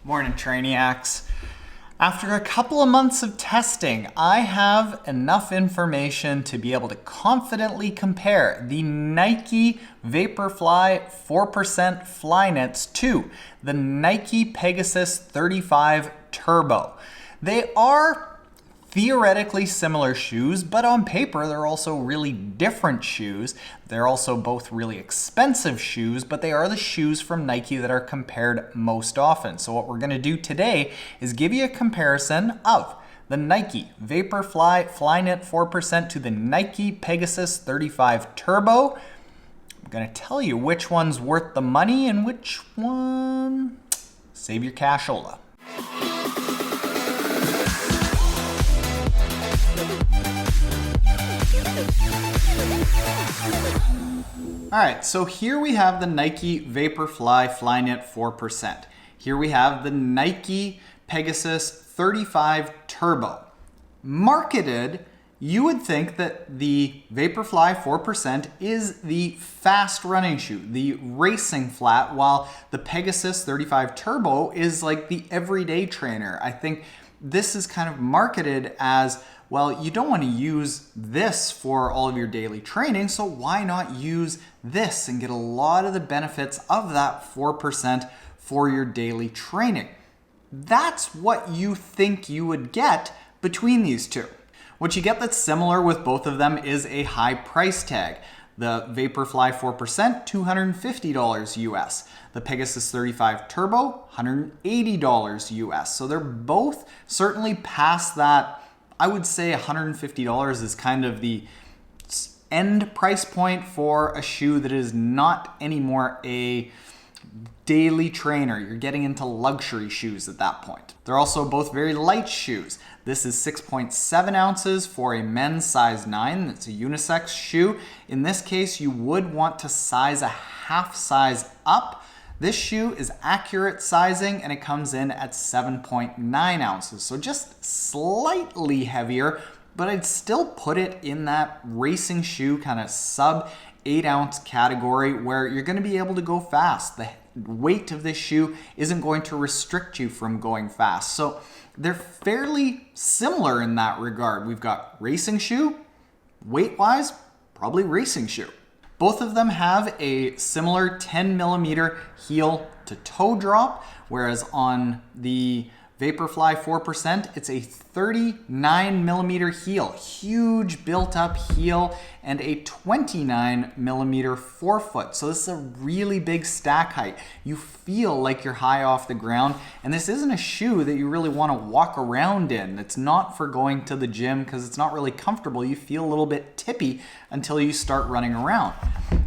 Morning, Trainiacs. After a couple of months of testing, I have enough information to be able to confidently compare the Nike Vaporfly 4% Flyknits to the Nike Pegasus 35 Turbo. They are theoretically similar shoes, but on paper they're also really different shoes. They're also both really expensive shoes, but they are the shoes from Nike that are compared most often. So what we're going to do today is give you a comparison of the Nike Vaporfly Flyknit 4% to the Nike Pegasus 35 Turbo. I'm going to tell you which one's worth the money and which one save your cashola. All right, so here we have the Nike Vaporfly Flyknit 4%. Here we have the Nike Pegasus 35 Turbo. Marketed, you would think that the Vaporfly 4% is the fast running shoe, the racing flat, while the Pegasus 35 Turbo is like the everyday trainer. I think this is kind of marketed as, well, you don't want to use this for all of your daily training, so why not use this and get a lot of the benefits of that 4% for your daily training? That's what you think you would get between these two. What you get that's similar with both of them is a high price tag. The Vaporfly 4%, $250 US. The Pegasus 35 Turbo, $180 US. So they're both certainly past that. I would say $150 is kind of the end price point for a shoe that is not anymore a daily trainer. You're getting into luxury shoes at that point. They're also both very light shoes. This is 6.7 ounces for a men's size 9. It's a unisex shoe. In this case, you would want to size a half size up. This shoe is accurate sizing and it comes in at 7.9 ounces. So just slightly heavier, but I'd still put it in that racing shoe kind of sub 8 ounce category where you're going to be able to go fast. The weight of this shoe isn't going to restrict you from going fast. So they're fairly similar in that regard. We've got racing shoe, weight-wise, probably racing shoe. Both of them have a similar 10 millimeter heel to toe drop, whereas on the Vaporfly 4%, it's a 39 millimeter heel, huge built up heel, and a 29 millimeter forefoot. So this is a really big stack height. You feel like you're high off the ground, and this isn't a shoe that you really want to walk around in. It's not for going to the gym because it's not really comfortable. You feel a little bit tippy until you start running around.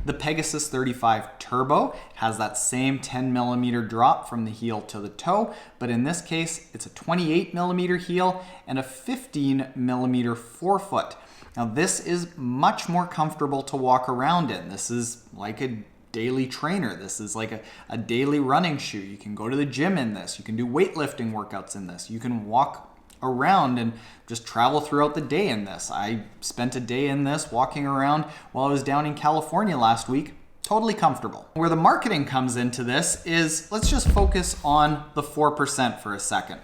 The Pegasus 35 Turbo has that same 10 millimeter drop from the heel to the toe, but in this case, it's a 28 millimeter heel and a 15 millimeter forefoot. Now this is much more comfortable to walk around in. This is like a daily trainer. This is like a daily running shoe. You can go to the gym in this. You can do weightlifting workouts in this. You can walk around and just travel throughout the day in this. I spent a day in this walking around while I was down in California last week. Totally comfortable. Where the marketing comes into this is, let's just focus on the 4% for a second.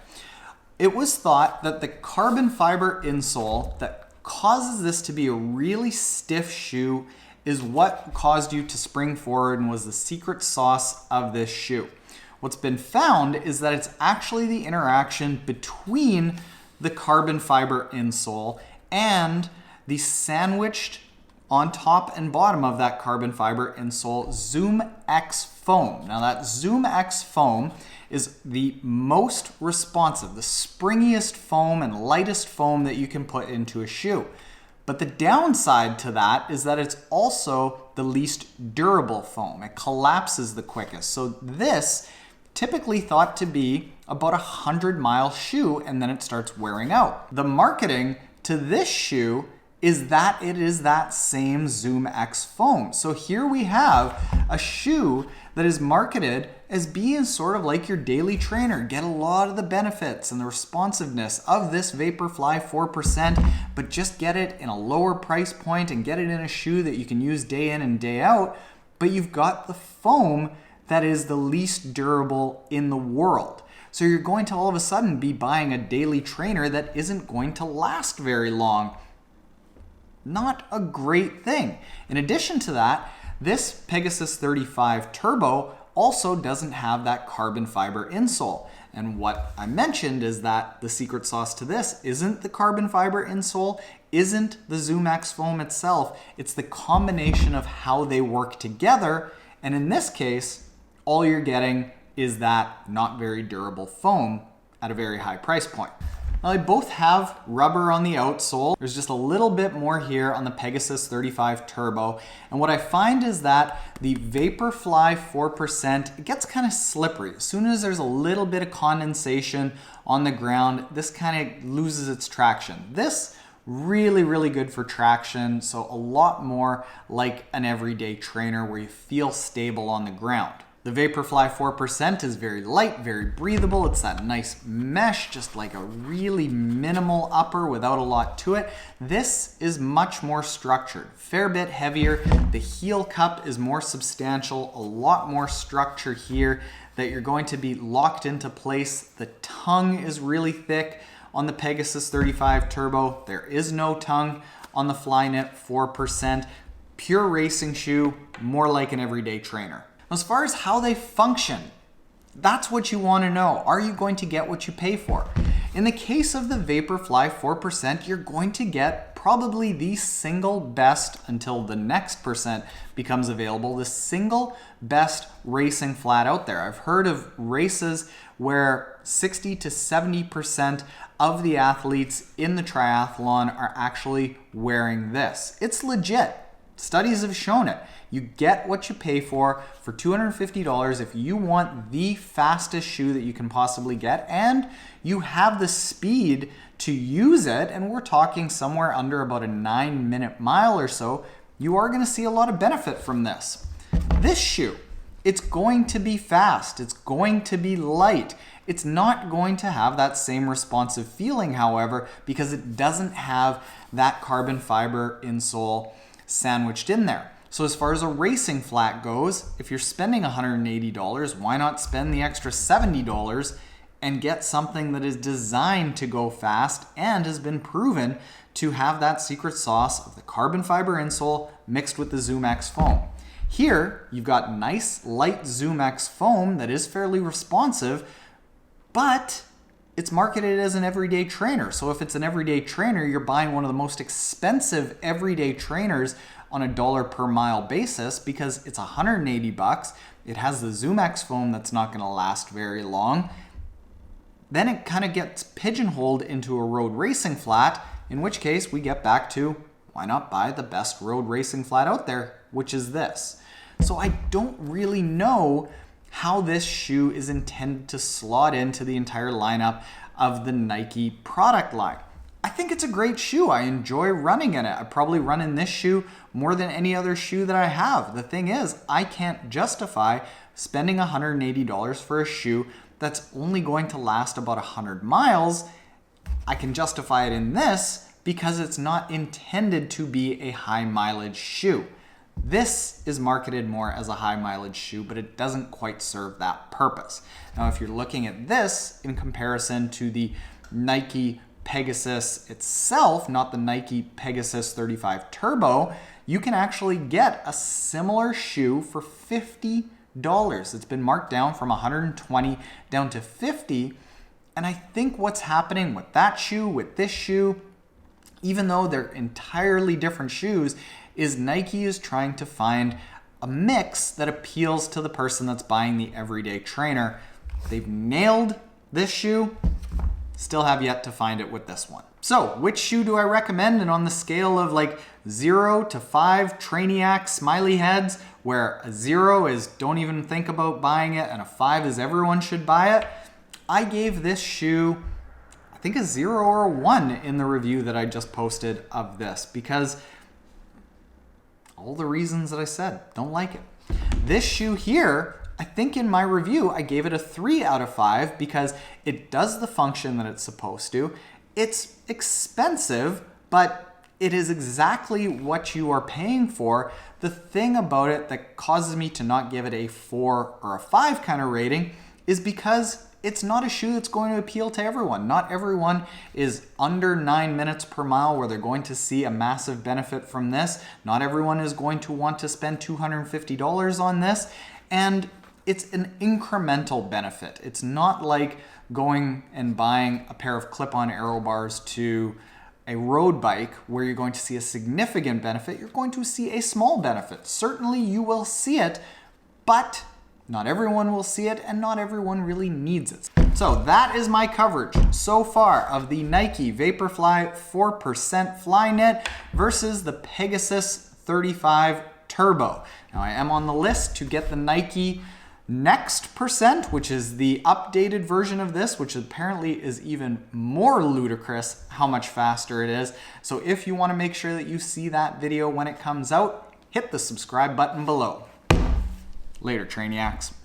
It was thought that the carbon fiber insole that causes this to be a really stiff shoe is what caused you to spring forward and was the secret sauce of this shoe. What's been found is that it's actually the interaction between the carbon fiber insole and the sandwiched on top and bottom of that carbon fiber insole ZoomX foam. Now that ZoomX foam is the most responsive, the springiest foam and lightest foam that you can put into a shoe. But the downside to that is that it's also the least durable foam. It collapses the quickest. So this typically thought to be about a 100-mile shoe and then it starts wearing out. The marketing to this shoe is that it is that same ZoomX foam. So here we have a shoe that is marketed as being sort of like your daily trainer. Get a lot of the benefits and the responsiveness of this Vaporfly 4%, but just get it in a lower price point and get it in a shoe that you can use day in and day out. But you've got the foam that is the least durable in the world. So you're going to all of a sudden be buying a daily trainer that isn't going to last very long. Not a great thing. In addition to that, this Pegasus 35 Turbo also doesn't have that carbon fiber insole. And what I mentioned is that the secret sauce to this isn't the carbon fiber insole, isn't the ZoomX foam itself, it's the combination of how they work together. And in this case, all you're getting is that not very durable foam at a very high price point. Now, they both have rubber on the outsole. There's just a little bit more here on the Pegasus 35 Turbo. And what I find is that the Vaporfly 4%, it gets kind of slippery. As soon as there's a little bit of condensation on the ground, this kind of loses its traction. This, really good for traction. So a lot more like an everyday trainer where you feel stable on the ground. The Vaporfly 4% is very light, very breathable. It's that nice mesh, just like a really minimal upper without a lot to it. This is much more structured, fair bit heavier. The heel cup is more substantial, a lot more structure here that you're going to be locked into place. The tongue is really thick on the Pegasus 35 Turbo. There is no tongue on the Flyknit 4%. Pure racing shoe, more like an everyday trainer. As far as how they function, that's what you want to know. Are you going to get what you pay for? In the case of the Vaporfly 4%, you're going to get probably the single best, until the next percent becomes available, the single best racing flat out there. I've heard of races where 60 to 70% of the athletes in the triathlon are actually wearing this. It's legit. Studies have shown it. You get what you pay for $250 if you want the fastest shoe that you can possibly get, and you have the speed to use it, and we're talking somewhere under about a 9-minute mile or so. You are going to see a lot of benefit from this. This shoe, it's going to be fast, it's going to be light. It's not going to have that same responsive feeling, however, because it doesn't have that carbon fiber insole sandwiched in there. So as far as a racing flat goes, if you're spending $180, why not spend the extra $70 and get something that is designed to go fast and has been proven to have that secret sauce of the carbon fiber insole mixed with the ZoomX foam. Here, you've got nice light ZoomX foam that is fairly responsive, but it's marketed as an everyday trainer. So if it's an everyday trainer, you're buying one of the most expensive everyday trainers on a $1 per mile basis because it's $180. It has the ZoomX foam that's not going to last very long. Then it kind of gets pigeonholed into a road racing flat, in which case we get back to why not buy the best road racing flat out there, which is this. So I don't really know how this shoe is intended to slot into the entire lineup of the Nike product line. I think it's a great shoe. I enjoy running in it. I probably run in this shoe more than any other shoe that I have. The thing is, I can't justify spending $180 for a shoe that's only going to last about 100 miles. I can justify it in this because it's not intended to be a high mileage shoe. This is marketed more as a high mileage shoe, but it doesn't quite serve that purpose. Now, if you're looking at this in comparison to the Nike Pegasus itself, not the Nike Pegasus 35 Turbo, you can actually get a similar shoe for $50. It's been marked down from $120 down to $50. And I think what's happening with that shoe, with this shoe, even though they're entirely different shoes, is Nike is trying to find a mix that appeals to the person that's buying the everyday trainer. They've nailed this shoe, still have yet to find it with this one. So which shoe do I recommend? And on the scale of like 0 to 5 Trainiac smiley heads, where a 0 is don't even think about buying it and a 5 is everyone should buy it, I gave this shoe, I think, a 0 or a 1 in the review that I just posted of this, because all the reasons that I said, don't like it. This shoe here, I think in my review, I gave it a 3 out of 5 because it does the function that it's supposed to. It's expensive, but it is exactly what you are paying for. The thing about it that causes me to not give it a 4 or a 5 kind of rating is because it's not a shoe that's going to appeal to everyone. Not everyone is under 9 minutes per mile where they're going to see a massive benefit from this. Not everyone is going to want to spend $250 on this. And it's an incremental benefit. It's not like going and buying a pair of clip-on aero bars to a road bike where you're going to see a significant benefit. You're going to see a small benefit. Certainly you will see it, but not everyone will see it and not everyone really needs it. So that is my coverage so far of the Nike Vaporfly 4% Flyknit versus the Pegasus 35 Turbo. Now I am on the list to get the Nike Next percent, which is the updated version of this, which apparently is even more ludicrous how much faster it is. So if you want to make sure that you see that video when it comes out, hit the subscribe button below. Later, Trainiacs.